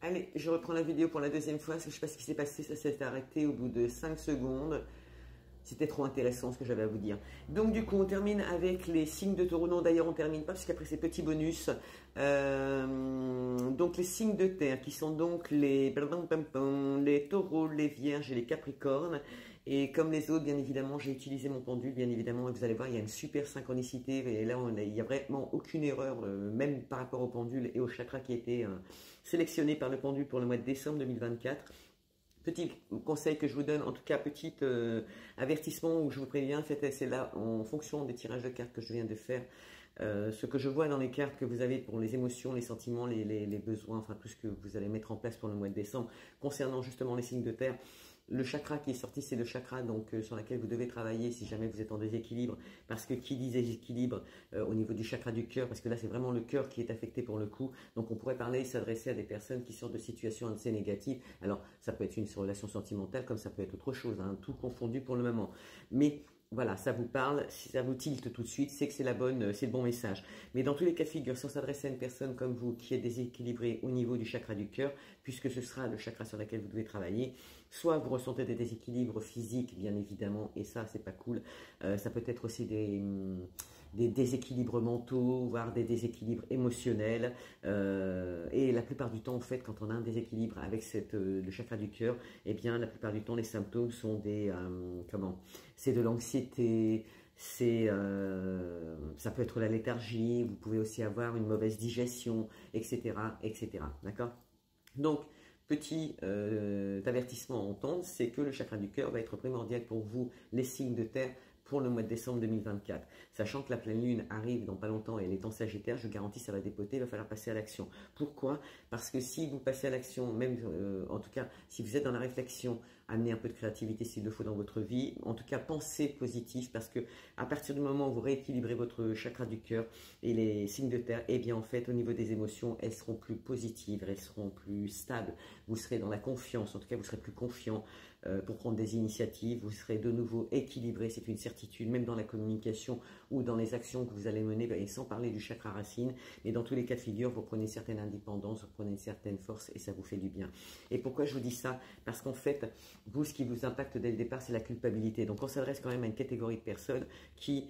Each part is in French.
Allez, je reprends la vidéo pour la deuxième fois, parce que je ne sais pas ce qui s'est passé, ça s'est arrêté au bout de 5 secondes. C'était trop intéressant ce que j'avais à vous dire. Donc du coup, on termine avec les signes de taureau. Non, d'ailleurs, on ne termine pas, parce qu'après ces petits bonus. Donc les signes de terre, qui sont donc les taureaux, les vierges et les capricornes. Et comme les autres, bien évidemment, j'ai utilisé mon pendule, bien évidemment, et vous allez voir, il y a une super synchronicité. Et là, il n'y a vraiment aucune erreur, même par rapport au pendule et au chakra qui a été sélectionné par le pendule pour le mois de décembre 2024. Petit conseil que je vous donne, en tout cas petit avertissement où je vous préviens, c'est là en fonction des tirages de cartes que je viens de faire, ce que je vois dans les cartes que vous avez pour les émotions, les sentiments, les besoins, enfin tout ce que vous allez mettre en place pour le mois de décembre concernant justement les signes de terre. Le chakra qui est sorti, c'est le chakra donc, sur lequel vous devez travailler si jamais vous êtes en déséquilibre. Parce que qui dit déséquilibre au niveau du chakra du cœur, parce que là c'est vraiment le cœur qui est affecté pour le coup. Donc on pourrait parler, s'adresser à des personnes qui sortent de situations assez négatives. Alors ça peut être une relation sentimentale comme ça peut être autre chose, hein, tout confondu pour le moment. Mais voilà, ça vous parle, si ça vous tilte tout de suite, c'est que c'est le bon message. Mais dans tous les cas de figure, si on s'adresse à une personne comme vous qui est déséquilibrée au niveau du chakra du cœur, puisque ce sera le chakra sur lequel vous devez travailler, soit vous ressentez des déséquilibres physiques, bien évidemment, et ça, c'est pas cool. Ça peut être aussi des déséquilibres mentaux, voire des déséquilibres émotionnels. Et la plupart du temps, en fait, quand on a un déséquilibre avec le chakra du cœur, eh bien, la plupart du temps, les symptômes sont c'est de l'anxiété, ça peut être la léthargie, vous pouvez aussi avoir une mauvaise digestion, etc., etc. D'accord? Donc, petit avertissement à entendre, c'est que le chakra du cœur va être primordial pour vous, les signes de terre, pour le mois de décembre 2024. Sachant que la pleine lune arrive dans pas longtemps et elle est en Sagittaire, je garantis ça va dépoter, il va falloir passer à l'action. Pourquoi? Parce que si vous passez à l'action, même en tout cas, si vous êtes dans la réflexion, amenez un peu de créativité s'il le faut dans votre vie, en tout cas pensez positif parce que à partir du moment où vous rééquilibrez votre chakra du cœur et les signes de terre, eh bien en fait au niveau des émotions, elles seront plus positives, elles seront plus stables, vous serez dans la confiance, en tout cas vous serez plus confiant pour prendre des initiatives, vous serez de nouveau équilibré, c'est une certitude, même dans la communication ou dans les actions que vous allez mener, et sans parler du chakra racine, mais dans tous les cas de figure, vous prenez une certaine indépendance, vous prenez une certaine force et ça vous fait du bien. Et pourquoi je vous dis ça? Parce qu'en fait, vous, ce qui vous impacte dès le départ, c'est la culpabilité. Donc on s'adresse quand même à une catégorie de personnes qui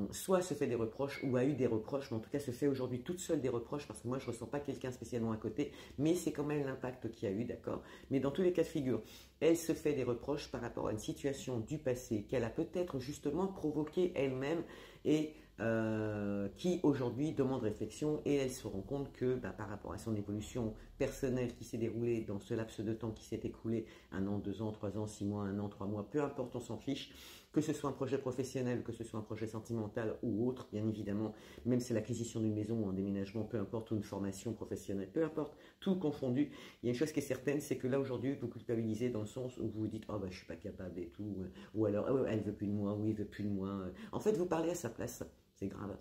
soit se fait des reproches ou a eu des reproches, mais en tout cas se fait aujourd'hui toute seule des reproches, parce que moi je ne ressens pas quelqu'un spécialement à côté, mais c'est quand même l'impact qu'il y a eu, d'accord? Mais dans tous les cas de figure, elle se fait des reproches par rapport à une situation du passé qu'elle a peut-être justement provoquée elle-même et qui aujourd'hui demande réflexion et elle se rend compte que par rapport à son évolution personnelle qui s'est déroulée dans ce laps de temps qui s'est écoulé, 1 an, 2 ans, 3 ans, 6 mois, 1 an, 3 mois, peu importe, on s'en fiche, que ce soit un projet professionnel, que ce soit un projet sentimental ou autre, bien évidemment, même si c'est l'acquisition d'une maison ou un déménagement, peu importe, ou une formation professionnelle, peu importe, tout confondu, il y a une chose qui est certaine, c'est que là aujourd'hui, vous culpabilisez dans le sens où vous vous dites « Oh, je suis pas capable et tout », ou alors oh, « Elle veut plus de moi », « Oui, il veut plus de moi ». En fait, vous parlez à sa place, c'est grave.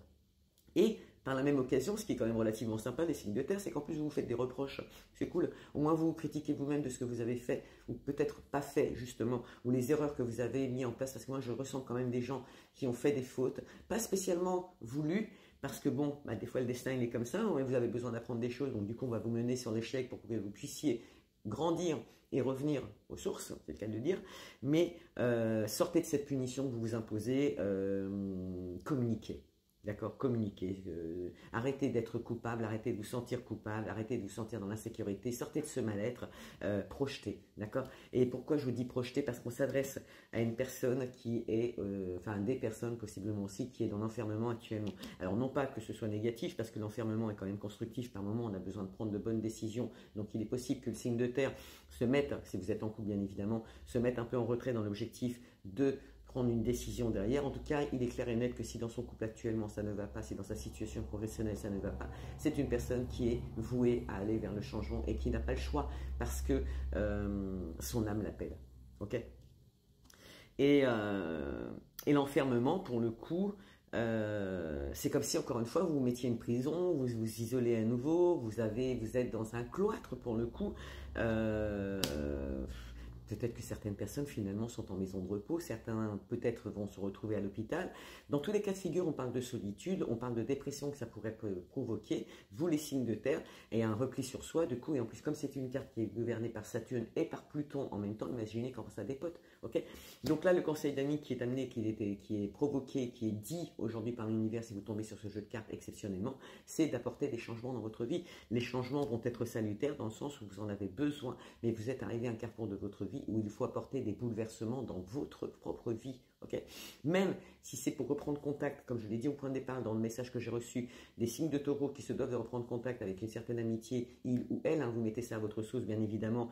Et par la même occasion, ce qui est quand même relativement sympa des signes de terre, c'est qu'en plus vous vous faites des reproches, c'est cool, au moins vous vous critiquez vous-même de ce que vous avez fait, ou peut-être pas fait justement, ou les erreurs que vous avez mis en place, parce que moi je ressens quand même des gens qui ont fait des fautes, pas spécialement voulues, parce que bon, des fois le destin il est comme ça, vous avez besoin d'apprendre des choses, donc du coup on va vous mener sur l'échec pour que vous puissiez grandir et revenir aux sources, c'est le cas de le dire, mais sortez de cette punition que vous vous imposez, communiquez. D'accord, communiquez, arrêtez d'être coupable, arrêtez de vous sentir coupable, arrêtez de vous sentir dans l'insécurité, sortez de ce mal-être, projetez, d'accord? Et pourquoi je vous dis projeter? Parce qu'on s'adresse à une personne qui est, des personnes possiblement aussi, qui est dans l'enfermement actuellement. Alors non pas que ce soit négatif, parce que l'enfermement est quand même constructif, par moment on a besoin de prendre de bonnes décisions, donc il est possible que le signe de terre se mette, si vous êtes en couple bien évidemment, se mette un peu en retrait dans l'objectif de prendre une décision derrière. En tout cas, il est clair et net que si dans son couple actuellement ça ne va pas, si dans sa situation professionnelle ça ne va pas, c'est une personne qui est vouée à aller vers le changement et qui n'a pas le choix parce que son âme l'appelle. Ok? Et l'enfermement, pour le coup, c'est comme si, encore une fois, vous vous mettiez une prison, vous vous isolez à nouveau, vous êtes dans un cloître, pour le coup. Peut-être que certaines personnes finalement sont en maison de repos, certains peut-être vont se retrouver à l'hôpital. Dans tous les cas de figure, on parle de solitude, on parle de dépression que ça pourrait provoquer, vous les signes de terre, et un repli sur soi, du coup, et en plus comme c'est une carte qui est gouvernée par Saturne et par Pluton en même temps, imaginez quand ça dépote, ok? Donc là, le conseil d'amis qui est amené, qui est provoqué, qui est dit aujourd'hui par l'univers, si vous tombez sur ce jeu de cartes exceptionnellement, c'est d'apporter des changements dans votre vie. Les changements vont être salutaires dans le sens où vous en avez besoin, mais vous êtes arrivé à un carrefour de votre vie où il faut apporter des bouleversements dans votre propre vie. Okay, même si c'est pour reprendre contact, comme je l'ai dit au point de départ dans le message que j'ai reçu, des signes de taureau qui se doivent de reprendre contact avec une certaine amitié, il ou elle, vous mettez ça à votre sauce bien évidemment,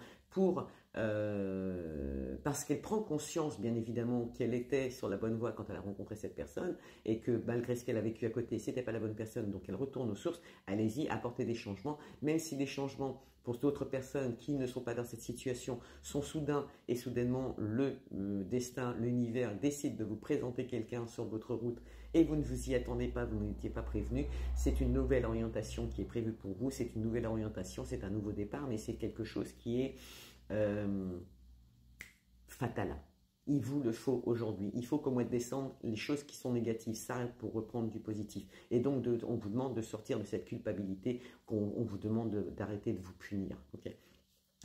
parce qu'elle prend conscience bien évidemment qu'elle était sur la bonne voie quand elle a rencontré cette personne et que malgré ce qu'elle a vécu à côté, c'était pas la bonne personne, donc elle retourne aux sources. Allez-y, apportez des changements, même si les changements pour d'autres personnes qui ne sont pas dans cette situation sont soudains et soudainement le destin, l'univers décide de vous présenter quelqu'un sur votre route et vous ne vous y attendez pas, vous n'étiez pas prévenu. C'est une nouvelle orientation qui est prévue pour vous, c'est une nouvelle orientation, c'est un nouveau départ, mais c'est quelque chose qui est fatal. Il vous le faut aujourd'hui. Il faut qu'au mois de décembre, les choses qui sont négatives s'arrêtent pour reprendre du positif. Et donc, on vous demande de sortir de cette culpabilité, on vous demande d'arrêter de vous punir, okay,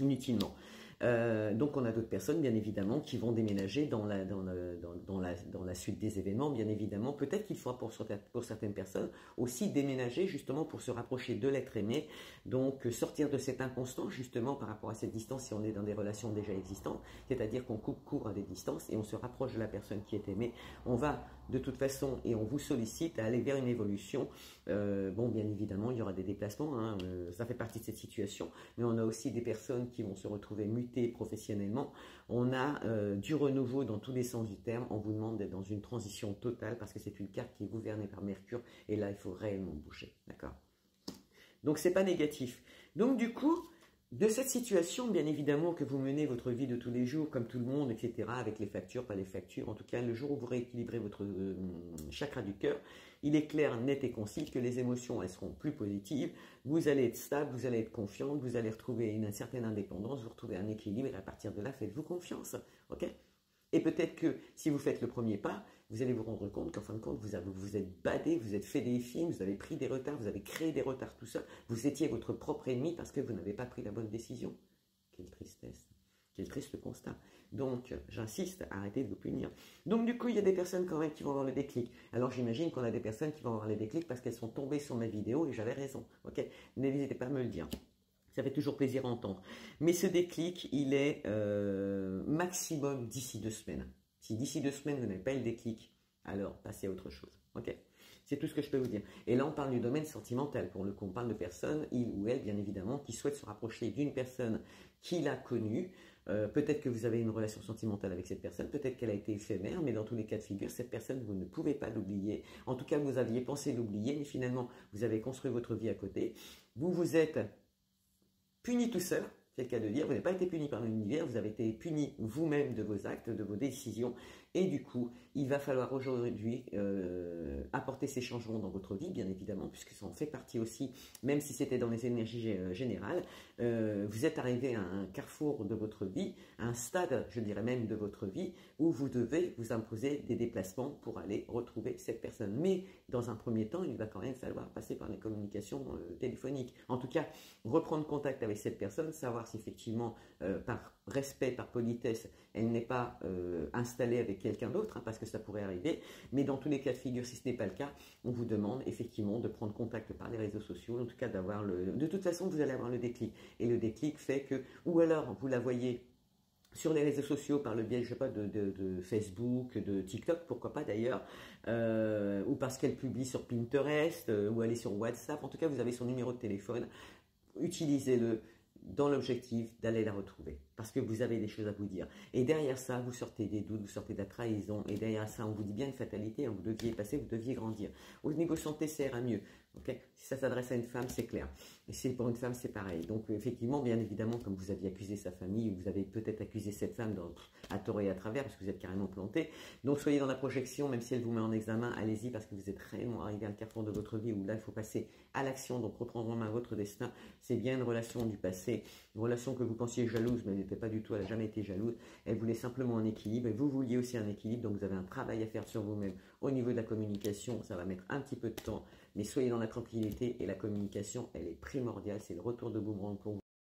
inutilement. Donc on a d'autres personnes bien évidemment qui vont déménager dans la suite des événements, bien évidemment. Peut-être qu'il faudra pour certaines personnes aussi déménager justement pour se rapprocher de l'être aimé, donc sortir de cet inconstant justement par rapport à cette distance si on est dans des relations déjà existantes, c'est-à-dire qu'on coupe court à des distances et on se rapproche de la personne qui est aimée. On va de toute façon et on vous sollicite à aller vers une évolution. Bon, bien évidemment il y aura des déplacements, hein, ça fait partie de cette situation, mais on a aussi des personnes qui vont se retrouver mutées professionnellement. On a du renouveau dans tous les sens du terme. On vous demande d'être dans une transition totale parce que c'est une carte qui est gouvernée par Mercure et là il faut réellement bouger, d'accord? Donc c'est pas négatif. Donc du coup, de cette situation, bien évidemment que vous menez votre vie de tous les jours comme tout le monde, etc., avec les factures, pas les factures, en tout cas le jour où vous rééquilibrez votre chakra du cœur, il est clair, net et concis que les émotions, elles seront plus positives, vous allez être stable, vous allez être confiante, vous allez retrouver une certaine indépendance, vous retrouvez un équilibre et à partir de là, faites-vous confiance, ok? Et peut-être que si vous faites le premier pas, vous allez vous rendre compte qu'en fin de compte, vous êtes badé, vous êtes fait des films, vous avez pris des retards, vous avez créé des retards tout seul, vous étiez votre propre ennemi parce que vous n'avez pas pris la bonne décision. Quelle tristesse, quel triste constat. Donc, j'insiste, arrêtez de vous punir. Donc, du coup, il y a des personnes quand même qui vont avoir le déclic. Alors, j'imagine qu'on a des personnes qui vont avoir le déclic parce qu'elles sont tombées sur ma vidéo et j'avais raison. Ok, n'hésitez pas à me le dire. Ça fait toujours plaisir à entendre. Mais ce déclic, il est maximum d'ici 2 semaines. Si d'ici 2 semaines, vous n'avez pas eu le déclic, alors passez à autre chose. Ok, c'est tout ce que je peux vous dire. Et là, on parle du domaine sentimental. Pour le coup, on parle de personnes, il ou elle, bien évidemment, qui souhaitent se rapprocher d'une personne qu'il a connue. Peut-être que vous avez une relation sentimentale avec cette personne, peut-être qu'elle a été éphémère, mais dans tous les cas de figure, cette personne, vous ne pouvez pas l'oublier. En tout cas, vous aviez pensé l'oublier, mais finalement, vous avez construit votre vie à côté. Vous vous êtes puni tout seul, c'est le cas de dire, vous n'avez pas été puni par l'univers, vous avez été puni vous-même de vos actes, de vos décisions, et du coup, il va falloir aujourd'hui apporter ces changements dans votre vie, bien évidemment, puisque ça en fait partie aussi, même si c'était dans les énergies générales, vous êtes arrivé à un carrefour de votre vie, à un stade, je dirais même, de votre vie, où vous devez vous imposer des déplacements pour aller retrouver cette personne. Mais dans un premier temps, il va quand même falloir passer par les communications téléphoniques. En tout cas, reprendre contact avec cette personne, savoir si effectivement, par respect, par politesse, elle n'est pas installée avec quelqu'un d'autre, hein, parce que ça pourrait arriver. Mais dans tous les cas de figure, si ce n'est pas le cas, on vous demande effectivement de prendre contact par les réseaux sociaux, en tout cas d'avoir le... De toute façon, vous allez avoir le déclic. Et le déclic fait que, ou alors vous la voyez sur les réseaux sociaux par le biais, je sais pas, de Facebook, de TikTok, pourquoi pas d'ailleurs, ou parce qu'elle publie sur Pinterest, ou elle est sur WhatsApp, en tout cas vous avez son numéro de téléphone, utilisez-le dans l'objectif d'aller la retrouver, parce que vous avez des choses à vous dire. Et derrière ça, vous sortez des doutes, vous sortez de la trahison, et derrière ça, on vous dit bien une fatalité, hein, vous deviez passer, vous deviez grandir. Au niveau santé, ça ira mieux. Okay, si ça s'adresse à une femme, c'est clair. Et si c'est pour une femme, c'est pareil. Donc, effectivement, bien évidemment, comme vous aviez accusé sa famille, vous avez peut-être accusé cette femme à tort et à travers, parce que vous êtes carrément planté. Donc, soyez dans la projection, même si elle vous met en examen, allez-y, parce que vous êtes réellement arrivé à un carrefour de votre vie où là, il faut passer à l'action, donc reprendre en main votre destin. C'est bien une relation du passé, une relation que vous pensiez jalouse, mais elle n'était pas du tout, elle n'a jamais été jalouse. Elle voulait simplement un équilibre, et vous vouliez aussi un équilibre, donc vous avez un travail à faire sur vous-même. Au niveau de la communication, ça va mettre un petit peu de temps, mais soyez dans la tranquillité et la communication, elle est primordiale. C'est le retour de boomerang pour vous.